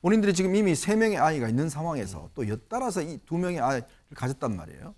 본인들이 지금 이미 3명의 아이가 있는 상황에서 또 엿따라서 이 2명의 아이를 가졌단 말이에요.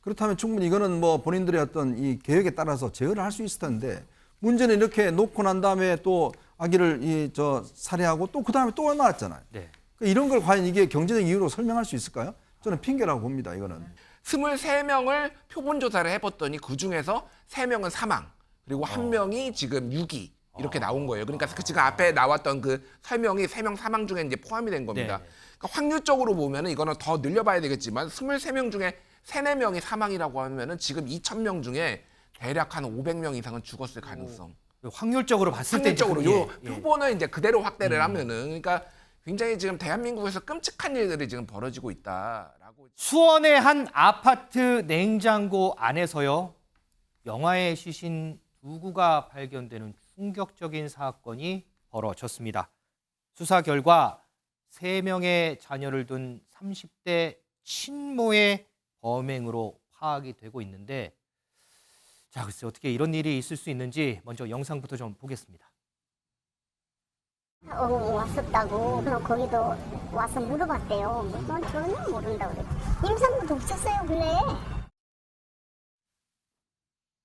그렇다면 충분히 이거는 뭐 본인들의 어떤 이 계획에 따라서 제어를 할 수 있을 텐데 문제는 이렇게 놓고 난 다음에 또 아기를 살해하고 또 그 다음에 또 낳았잖아요. 네. 이런 걸 과연 이게 경제적 이유로 설명할 수 있을까요? 저는 핑계라고 봅니다, 이거는. 23명을 표본 조사를 해봤더니 그중에서 3명은 사망, 그리고 1명이 지금 유기 이렇게 나온 거예요. 그러니까 그 지금 앞에 나왔던 그 설명이 3명 사망 중에 이제 포함이 된 겁니다. 네. 그러니까 확률적으로 보면은 이거는 더 늘려봐야 되겠지만 23명 중에 3, 4명이 사망이라고 하면은 지금 2,000명 중에 대략 한 500명 이상은 죽었을 가능성. 확률적으로 봤을 때 확률적으로 요 예. 표본을 이제 그대로 확대를 하면은 그러니까 굉장히 지금 대한민국에서 끔찍한 일들이 지금 벌어지고 있다라고. 수원의 한 아파트 냉장고 안에서요. 영화의 시신 2구가 발견되는 충격적인 사건이 벌어졌습니다. 수사 결과 3명의 자녀를 둔 30대 친모의 범행으로 파악이 되고 있는데 자, 글쎄 어떻게 이런 일이 있을 수 있는지 먼저 영상부터 좀 보겠습니다. 왔었다고. 그럼 거기도 와서 물어봤대요. 전혀 모른다고 그래. 임산부도 없었어요, 근래.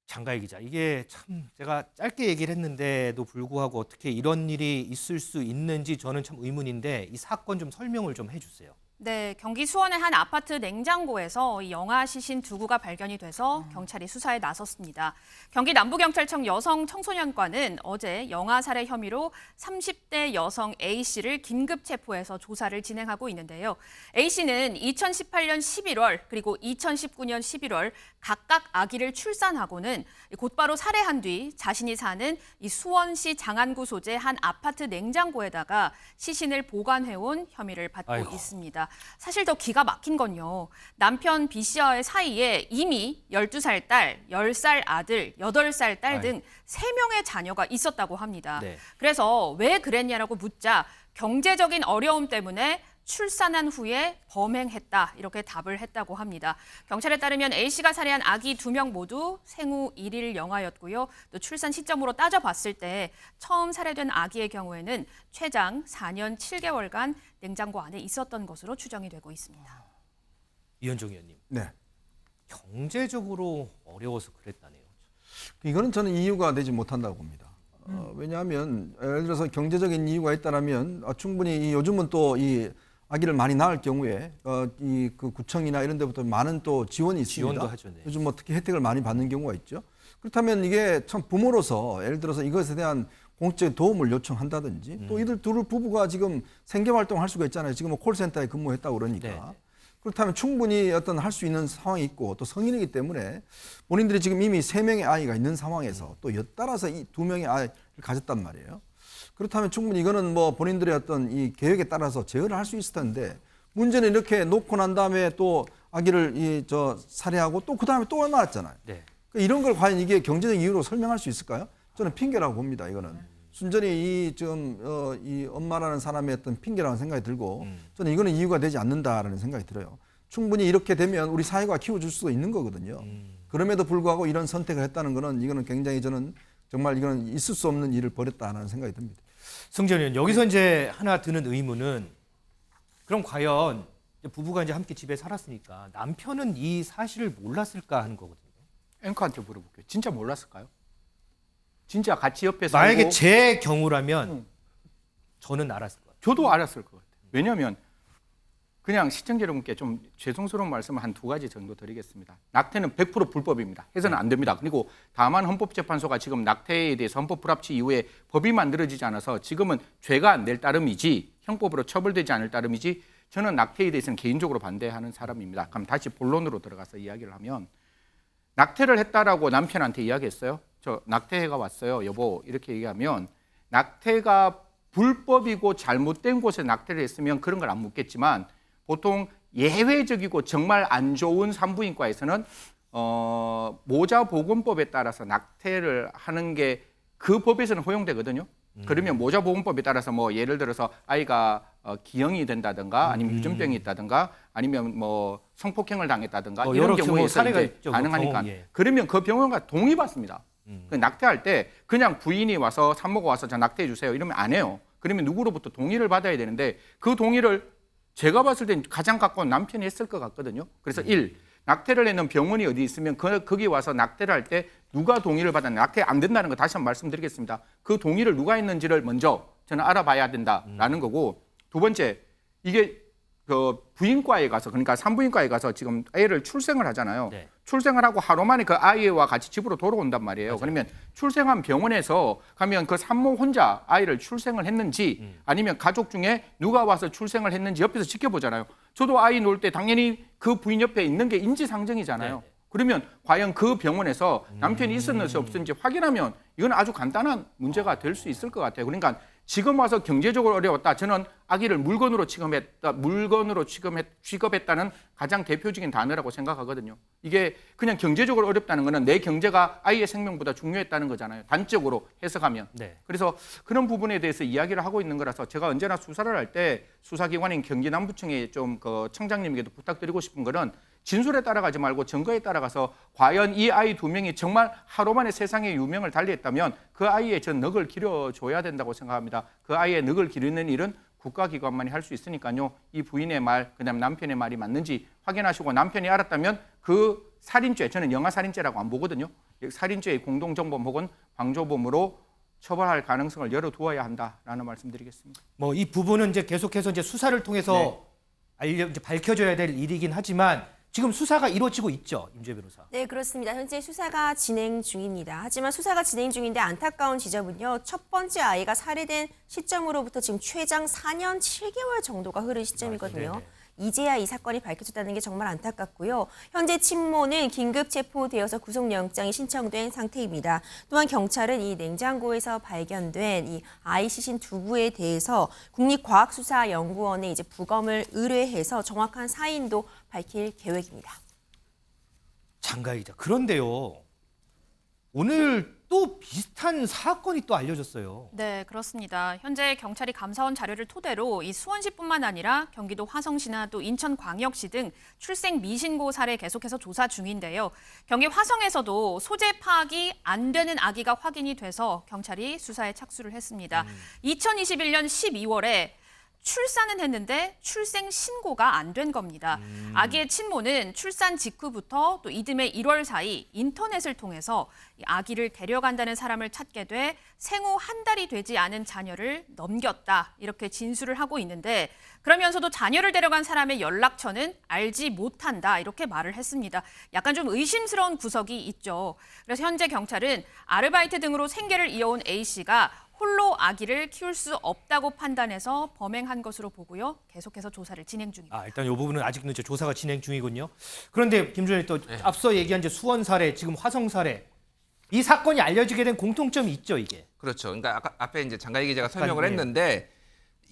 장가희 기자, 이게 참 제가 짧게 얘기를 했는데도 불구하고 어떻게 이런 일이 있을 수 있는지 저는 참 의문인데 이 사건 좀 설명을 좀 해주세요. 네, 경기 수원의 한 아파트 냉장고에서 이 영아 시신 2구가 발견이 돼서 경찰이 수사에 나섰습니다. 경기 남부경찰청 여성청소년과는 어제 영아 살해 혐의로 30대 여성 A씨를 긴급 체포해서 조사를 진행하고 있는데요. A씨는 2018년 11월 그리고 2019년 11월 각각 아기를 출산하고는 곧바로 살해한 뒤 자신이 사는 이 수원시 장안구 소재 한 아파트 냉장고에다가 시신을 보관해온 혐의를 받고 있습니다. 사실 더 기가 막힌 건요. 남편 B씨와의 사이에 이미 12살 딸, 10살 아들, 8살 딸 등 3명의 자녀가 있었다고 합니다. 네. 그래서 왜 그랬냐라고 묻자 경제적인 어려움 때문에 출산한 후에 범행했다 이렇게 답을 했다고 합니다. 경찰에 따르면 A씨가 살해한 아기 2명 모두 생후 1일 영아였고요. 또 출산 시점으로 따져봤을 때 처음 살해된 아기의 경우에는 최장 4년 7개월간 냉장고 안에 있었던 것으로 추정이 되고 있습니다. 이현종 의원님, 네. 경제적으로 어려워서 그랬다네요. 이거는 저는 이유가 되지 못한다고 봅니다. 왜냐하면 예를 들어서 경제적인 이유가 있다면 충분히 요즘은 또 이 아기를 많이 낳을 경우에 그 구청이나 이런 데부터 많은 또 지원이 있습니다. 지원도 하죠. 네. 요즘 뭐 특히 혜택을 많이 받는 경우가 있죠. 그렇다면 이게 참 부모로서 예를 들어서 이것에 대한 공적인 도움을 요청한다든지 또 이들 둘 부부가 지금 생계활동을 할 수가 있잖아요. 지금 뭐 콜센터에 근무했다고 그러니까. 네. 그렇다면 충분히 어떤 할 수 있는 상황이 있고 또 성인이기 때문에 본인들이 지금 이미 3명의 아이가 있는 상황에서 또 엿따라서 이 2명의 아이를 가졌단 말이에요. 그렇다면 충분히 이거는 뭐 본인들의 어떤 이 계획에 따라서 제어를 할 수 있을 텐데 문제는 이렇게 놓고 난 다음에 또 아기를 살해하고 또 그 다음에 또 낳았잖아요. 네. 이런 걸 과연 이게 경제적 이유로 설명할 수 있을까요? 저는 핑계라고 봅니다. 이거는 순전히 이 엄마라는 사람의 어떤 핑계라는 생각이 들고 저는 이거는 이유가 되지 않는다라는 생각이 들어요. 충분히 이렇게 되면 우리 사회가 키워줄 수도 있는 거거든요. 그럼에도 불구하고 이런 선택을 했다는 거는 이거는 굉장히 저는 정말 이거는 있을 수 없는 일을 벌였다는 생각이 듭니다. 승전 의원, 여기서 이제 하나 드는 의문은 그럼 과연 이제 부부가 이제 함께 집에 살았으니까 남편은 이 사실을 몰랐을까 하는 거거든요. 앵커한테 물어볼게요. 진짜 몰랐을까요? 진짜 같이 옆에 만약에 살고 제 경우라면 저는 알았을 것 같아요. 저도 알았을 것 같아요. 왜냐하면 그냥 시청자 여러분께 좀 죄송스러운 말씀을 한 2가지 정도 드리겠습니다. 낙태는 100% 불법입니다. 해서는 안 됩니다. 그리고 다만 헌법재판소가 지금 낙태에 대해서 헌법 불합치 이후에 법이 만들어지지 않아서 지금은 죄가 안 될 따름이지 형법으로 처벌되지 않을 따름이지 저는 낙태에 대해서는 개인적으로 반대하는 사람입니다. 그럼 다시 본론으로 들어가서 이야기를 하면 낙태를 했다라고 남편한테 이야기했어요. 저 낙태해가 왔어요, 여보. 이렇게 얘기하면 낙태가 불법이고 잘못된 곳에 낙태를 했으면 그런 걸 안 묻겠지만 보통 예외적이고 정말 안 좋은 산부인과에서는 모자보건법에 따라서 낙태를 하는 게 그 법에서는 허용되거든요. 그러면 모자보건법에 따라서 뭐 예를 들어서 아이가 기형이 된다든가 아니면 유전병이 있다든가 아니면 뭐 성폭행을 당했다든가 이런 여러 경우에 사례가 이제 있죠. 가능하니까 경험, 예. 그러면 그 병원과 동의받습니다. 그 낙태할 때 그냥 부인이 와서 산모가 와서 저 낙태해 주세요 이러면 안 해요. 그러면 누구로부터 동의를 받아야 되는데 그 동의를 제가 봤을 땐 가장 가까운 남편이 했을 것 같거든요. 그래서 낙태를 해는 병원이 어디 있으면 거기 와서 낙태를 할 때 누가 동의를 받았나, 낙태 안 된다는 거 다시 한번 말씀드리겠습니다. 그 동의를 누가 했는지를 먼저 저는 알아봐야 된다라는 거고, 두 번째, 이게 그 부인과에 가서, 그러니까 산부인과에 가서 지금 애를 출생을 하잖아요. 네. 출생을 하고 하루 만에 그 아이와 같이 집으로 돌아온단 말이에요. 그러면 출생한 병원에서 가면 그 산모 혼자 아이를 출생을 했는지 아니면 가족 중에 누가 와서 출생을 했는지 옆에서 지켜보잖아요. 저도 아이 놓을 때 당연히 그 부인 옆에 있는 게 인지상정이잖아요. 네. 그러면 과연 그 병원에서 남편이 있었는지 없었는지 확인하면 이건 아주 간단한 문제가 될 수 있을 것 같아요. 그러니까 지금 와서 경제적으로 어려웠다. 저는 아기를 물건으로 취급했다는 가장 대표적인 단어라고 생각하거든요. 이게 그냥 경제적으로 어렵다는 거는 내 경제가 아이의 생명보다 중요했다는 거잖아요. 단적으로 해석하면. 네. 그래서 그런 부분에 대해서 이야기를 하고 있는 거라서 제가 언제나 수사를 할 때 수사기관인 경기남부청에 좀 그 청장님에게도 부탁드리고 싶은 거는 진술에 따라가지 말고 증거에 따라가서 과연 이 아이 2명이 정말 하루 만에 세상의 유명을 달리했다면 그 아이의 전 넋을 기려줘야 된다고 생각합니다. 그 아이의 넋을 기르는 일은 국가기관만이 할 수 있으니까요. 이 부인의 말, 그다음 남편의 말이 맞는지 확인하시고 남편이 알았다면 그 살인죄, 저는 영아살인죄라고 안 보거든요. 살인죄의 공동정범 혹은 방조범으로 처벌할 가능성을 열어두어야 한다라는 말씀드리겠습니다. 뭐 이 부분은 이제 계속해서 이제 수사를 통해서 이제 밝혀져야 될 일이긴 하지만 지금 수사가 이루어지고 있죠, 임재 변호사. 네, 그렇습니다. 현재 수사가 진행 중입니다. 하지만 수사가 진행 중인데 안타까운 지점은요. 첫 번째 아이가 살해된 시점으로부터 지금 최장 4년 7개월 정도가 흐른 시점이거든요. 네네. 이제야 이 사건이 밝혀졌다는 게 정말 안타깝고요. 현재 친모는 긴급 체포되어서 구속영장이 신청된 상태입니다. 또한 경찰은 이 냉장고에서 발견된 이 아이 시신 두부에 대해서 국립과학수사연구원에 이제 부검을 의뢰해서 정확한 사인도 밝힐 계획입니다. 장가희 기자. 그런데요. 오늘 또 비슷한 사건이 또 알려졌어요. 네, 그렇습니다. 현재 경찰이 감사원 자료를 토대로 이 수원시뿐만 아니라 경기도 화성시나 또 인천광역시 등 출생 미신고 사례 계속해서 조사 중인데요. 경기 화성에서도 소재 파악이 안 되는 아기가 확인이 돼서 경찰이 수사에 착수를 했습니다. 2021년 12월에 출산은 했는데 출생 신고가 안 된 겁니다. 아기의 친모는 출산 직후부터 또 이듬해 1월 사이 인터넷을 통해서 이 아기를 데려간다는 사람을 찾게 돼 생후 한 달이 되지 않은 자녀를 넘겼다 이렇게 진술을 하고 있는데 그러면서도 자녀를 데려간 사람의 연락처는 알지 못한다 이렇게 말을 했습니다. 약간 좀 의심스러운 구석이 있죠. 그래서 현재 경찰은 아르바이트 등으로 생계를 이어온 A씨가 홀로 아기를 키울 수 없다고 판단해서 범행한 것으로 보고요. 계속해서 조사를 진행 중입니다. 일단 이 부분은 아직도 이제 조사가 진행 중이군요. 그런데 김준현이 또 앞서 얘기한 이제 수원 사례, 지금 화성 사례, 이 사건이 알려지게 된 공통점이 있죠, 이게. 그렇죠. 그러니까 아까 앞에 이제 장가희 기자가 설명을 했는데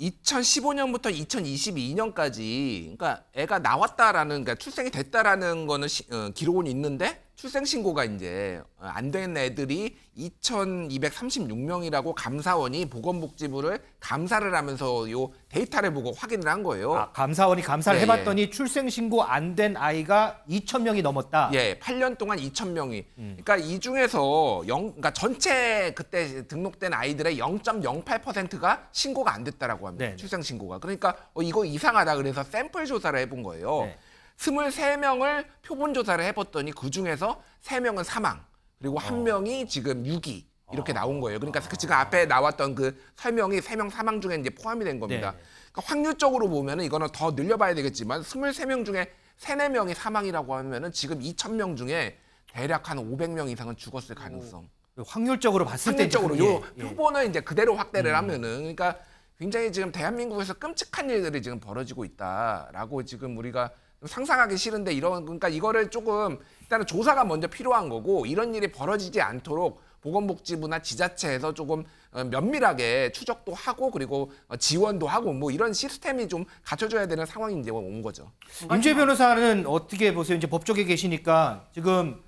2015년부터 2022년까지 그러니까 애가 나왔다라는 그러니까 출생이 됐다라는 거는 기록은 있는데 출생 신고가 이제 안 된 애들이 2,236명이라고 감사원이 보건복지부를 감사를 하면서 요 데이터를 보고 확인을 한 거예요. 감사원이 감사를 예, 해봤더니 출생 신고 안 된 아이가 2,000명이 넘었다. 예, 8년 동안 2,000명이. 그러니까 이 중에서 그러니까 전체 그때 등록된 아이들의 0.08%가 신고가 안 됐다라고 합니다. 네네. 출생 신고가. 그러니까 이거 이상하다 그래서 샘플 조사를 해본 거예요. 네. 23명을 표본 조사를 해봤더니 그 중에서 3명은 사망, 그리고 1명이 지금 유기 이렇게 나온 거예요. 그러니까 그 지금 앞에 나왔던 그 설명이 3명 사망 중에 이제 포함이 된 겁니다. 네. 그러니까 확률적으로 보면은 이거는 더 늘려봐야 되겠지만 23명 중에 3, 4명이 사망이라고 하면은 지금 2,000명 중에 대략 한 500명 이상은 죽었을 가능성. 확률적으로 봤을 때 확률적으로 요 예. 표본을 이제 그대로 확대를 하면은 그러니까 굉장히 지금 대한민국에서 끔찍한 일들이 지금 벌어지고 있다라고 지금 우리가 상상하기 싫은데 그러니까 이거를 조금 일단은 조사가 먼저 필요한 거고 이런 일이 벌어지지 않도록 보건복지부나 지자체에서 조금 면밀하게 추적도 하고 그리고 지원도 하고 뭐 이런 시스템이 좀 갖춰져야 되는 상황이 이제 온 거죠. 임재 변호사는 어떻게 보세요? 이제 법조계 계시니까 지금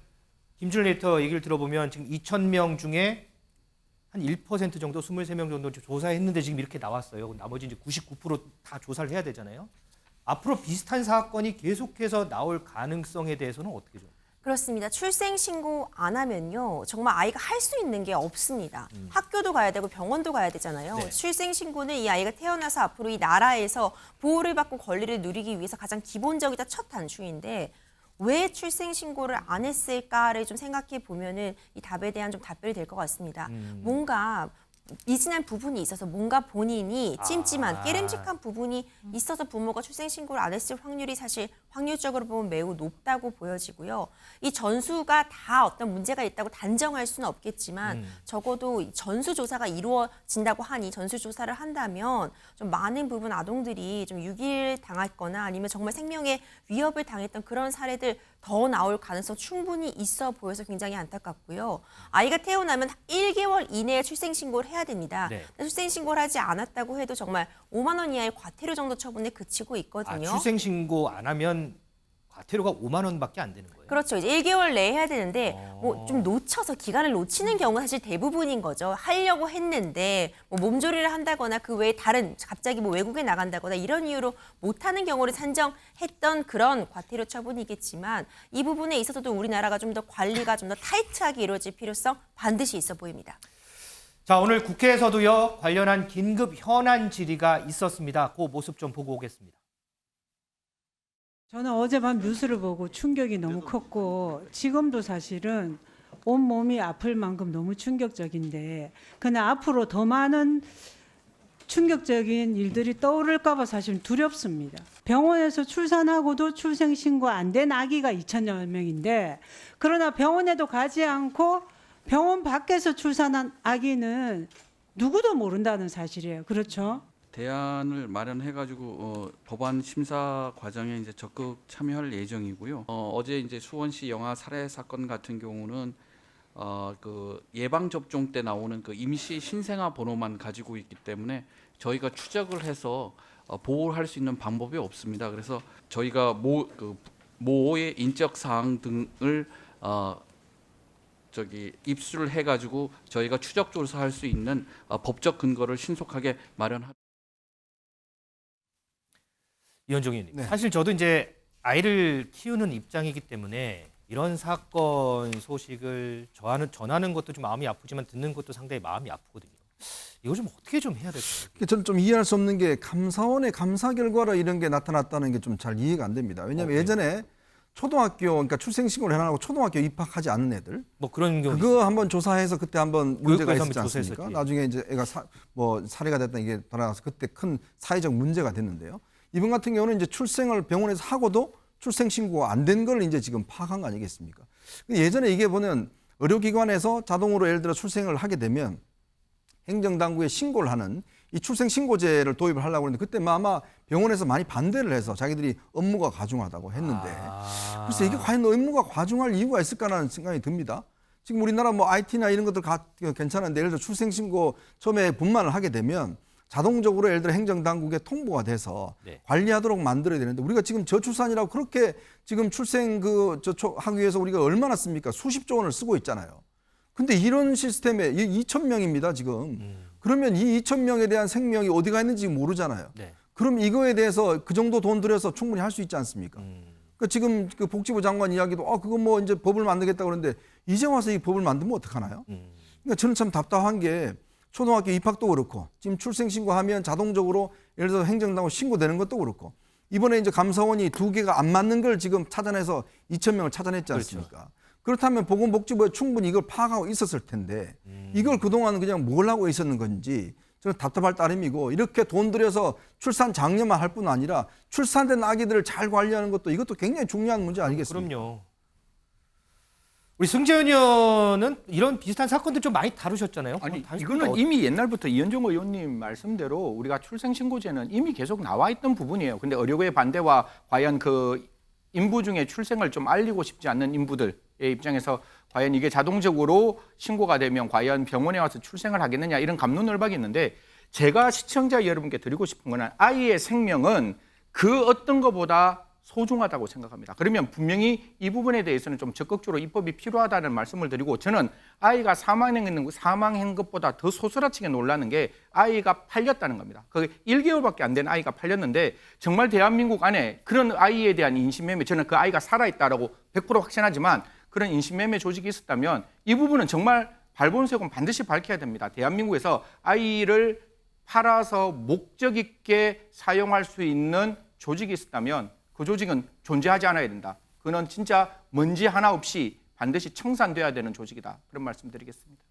김준일 에디터 얘기를 들어보면 지금 2,000명 중에 한 1% 정도, 23명 정도 조사했는데 지금 이렇게 나왔어요. 나머지 이제 99%다 조사를 해야 되잖아요. 앞으로 비슷한 사건이 계속해서 나올 가능성에 대해서는 어떻게 좀? 그렇습니다. 출생 신고 안 하면요, 정말 아이가 할 수 있는 게 없습니다. 학교도 가야 되고 병원도 가야 되잖아요. 네. 출생 신고는 이 아이가 태어나서 앞으로 이 나라에서 보호를 받고 권리를 누리기 위해서 가장 기본적이자 첫 단추인데 왜 출생 신고를 안 했을까를 좀 생각해 보면은 이 답에 대한 좀 답변이 될 것 같습니다. 뭔가 미진한 부분이 있어서 뭔가 본인이 찜찜한 깨름직한 부분이 있어서 부모가 출생신고를 안 했을 확률이 사실 확률적으로 보면 매우 높다고 보여지고요. 이 전수가 다 어떤 문제가 있다고 단정할 수는 없겠지만 적어도 이 전수조사가 이루어진다고 하니 전수조사를 한다면 좀 많은 부분 아동들이 좀 유기를 당했거나 아니면 정말 생명에 위협을 당했던 그런 사례들 더 나올 가능성 충분히 있어 보여서 굉장히 안타깝고요. 아이가 태어나면 1개월 이내에 출생신고를 해야 됩니다. 네. 출생신고를 하지 않았다고 해도 정말 5만 원 이하의 과태료 정도 처분에 그치고 있거든요. 출생신고 안 하면 과태료가 5만 원밖에 안 되는 거예요. 그렇죠. 이제 1개월 내에 해야 되는데 뭐 좀 놓쳐서 기간을 놓치는 경우가 사실 대부분인 거죠. 하려고 했는데 뭐 몸조리를 한다거나 그 외에 다른 갑자기 뭐 외국에 나간다거나 이런 이유로 못하는 경우를 산정했던 그런 과태료 처분이겠지만 이 부분에 있어서도 우리나라가 좀 더 관리가 좀 더 타이트하게 이루어질 필요성 반드시 있어 보입니다. 자, 오늘 국회에서도요, 관련한 긴급 현안 질의가 있었습니다. 그 모습 좀 보고 오겠습니다. 저는 어젯밤 뉴스를 보고 충격이 너무 컸고 지금도 사실은 온몸이 아플 만큼 너무 충격적인데 그냥 앞으로 더 많은 충격적인 일들이 떠오를까 봐 사실 두렵습니다. 병원에서 출산하고도 출생신고 안 된 아기가 2천여 명인데 그러나 병원에도 가지 않고 병원 밖에서 출산한 아기는 누구도 모른다는 사실이에요. 그렇죠? 대안을 마련해가지고 법안 심사 과정에 이제 적극 참여할 예정이고요. 어제 이제 수원시 영아 살해 사건 같은 경우는 그 예방 접종 때 나오는 그 임시 신생아 번호만 가지고 있기 때문에 저희가 추적을 해서 보호를 할 수 있는 방법이 없습니다. 그래서 저희가 모의 인적 사항 등을 입수를 해가지고 저희가 추적 조사할 수 있는 법적 근거를 신속하게 마련하. 이현종 의원님, 네. 사실 저도 이제 아이를 키우는 입장이기 때문에 이런 사건 소식을 전하는 것도 좀 마음이 아프지만 듣는 것도 상당히 마음이 아프거든요. 이거 좀 어떻게 좀 해야 될까요? 저는 좀 이해할 수 없는 게 감사원의 감사 결과로 이런 게 나타났다는 게 좀 잘 이해가 안 됩니다. 왜냐하면 예전에 초등학교, 그러니까 출생신고를 해놔고 초등학교 입학하지 않은 애들 뭐 그런 경우 그거 한번 조사해서 그때 한번 문제가 교육부에서 있었지 한번 않습니까? 조사했었지. 나중에 이제 애가 살해가 됐다 이게 돌아가서 그때 큰 사회적 문제가 됐는데요. 이번 같은 경우는 이제 출생을 병원에서 하고도 출생 신고가 안 된 걸 이제 지금 파악한 거 아니겠습니까? 예전에 이게 보면 의료기관에서 자동으로 예를 들어 출생을 하게 되면 행정당국에 신고를 하는 이 출생신고제를 도입을 하려고 했는데 그때 아마 병원에서 많이 반대를 해서 자기들이 업무가 과중하다고 했는데 글쎄 이게 과연 업무가 과중할 이유가 있을까라는 생각이 듭니다. 지금 우리나라 뭐 IT나 이런 것들 괜찮은데 예를 들어 출생신고 처음에 분만을 하게 되면 자동적으로 예를 들어 행정당국에 통보가 돼서 네. 관리하도록 만들어야 되는데 우리가 지금 저출산이라고 그렇게 지금 출생 하기 위해서 우리가 얼마나 씁니까? 수십조 원을 쓰고 있잖아요. 근데 이런 시스템에 2,000명입니다, 지금. 그러면 이 2,000명에 대한 생명이 어디가 있는지 모르잖아요. 네. 그럼 이거에 대해서 그 정도 돈 들여서 충분히 할 수 있지 않습니까? 그러니까 지금 그 복지부 장관 이야기도 그거 뭐 이제 법을 만들겠다고 그러는데 이제 와서 이 법을 만들면 어떡하나요? 그러니까 저는 참 답답한 게 초등학교 입학도 그렇고 지금 출생신고하면 자동적으로 예를 들어서 행정당국 신고되는 것도 그렇고 이번에 이제 감사원이 2개가 안 맞는 걸 지금 찾아내서 2,000명을 찾아냈지 않습니까? 그렇죠. 그렇다면 보건복지부에 충분히 이걸 파악하고 있었을 텐데 이걸 그동안 그냥 뭘 하고 있었는 건지 저는 답답할 따름이고 이렇게 돈 들여서 출산 장려만 할 뿐 아니라 출산된 아기들을 잘 관리하는 것도 이것도 굉장히 중요한 문제 아니겠습니까? 그럼요. 우리 승재현 의원은 이런 비슷한 사건들 좀 많이 다루셨잖아요. 아니 다루실 이거는 겁니다. 이미 옛날부터 이현종 의원님 말씀대로 우리가 출생신고제는 이미 계속 나와 있던 부분이에요. 근데 의료계의 반대와 과연 그 인부 중에 출생을 좀 알리고 싶지 않는 인부들의 입장에서 과연 이게 자동적으로 신고가 되면 과연 병원에 와서 출생을 하겠느냐 이런 갑론을박이 있는데 제가 시청자 여러분께 드리고 싶은 거는 아이의 생명은 그 어떤 것보다 소중하다고 생각합니다. 그러면 분명히 이 부분에 대해서는 좀 적극적으로 입법이 필요하다는 말씀을 드리고, 저는 아이가 사망한 것보다 더 소스라치게 놀라는 게 아이가 팔렸다는 겁니다. 그 1개월밖에 안 된 아이가 팔렸는데 정말 대한민국 안에 그런 아이에 대한 인신매매, 저는 그 아이가 살아있다라고 100% 확신하지만 그런 인신매매 조직이 있었다면 이 부분은 정말 발본색은 반드시 밝혀야 됩니다. 대한민국에서 아이를 팔아서 목적 있게 사용할 수 있는 조직이 있었다면 그 조직은 존재하지 않아야 된다. 그는 진짜 먼지 하나 없이 반드시 청산돼야 되는 조직이다. 그런 말씀드리겠습니다.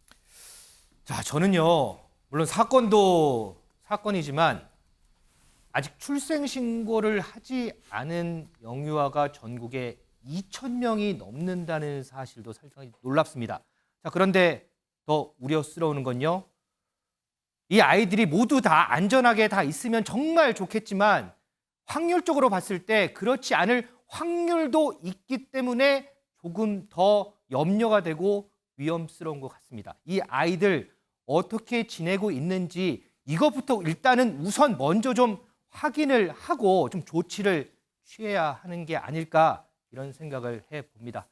자, 저는요, 물론 사건도 사건이지만 아직 출생 신고를 하지 않은 영유아가 전국에 2,000명이 넘는다는 사실도 상당히 놀랍습니다. 자, 그런데 더 우려스러운 건요, 이 아이들이 모두 다 안전하게 다 있으면 정말 좋겠지만 확률적으로 봤을 때 그렇지 않을 확률도 있기 때문에 조금 더 염려가 되고 위험스러운 것 같습니다. 이 아이들 어떻게 지내고 있는지 이것부터 일단은 우선 먼저 좀 확인을 하고 좀 조치를 취해야 하는 게 아닐까, 이런 생각을 해봅니다.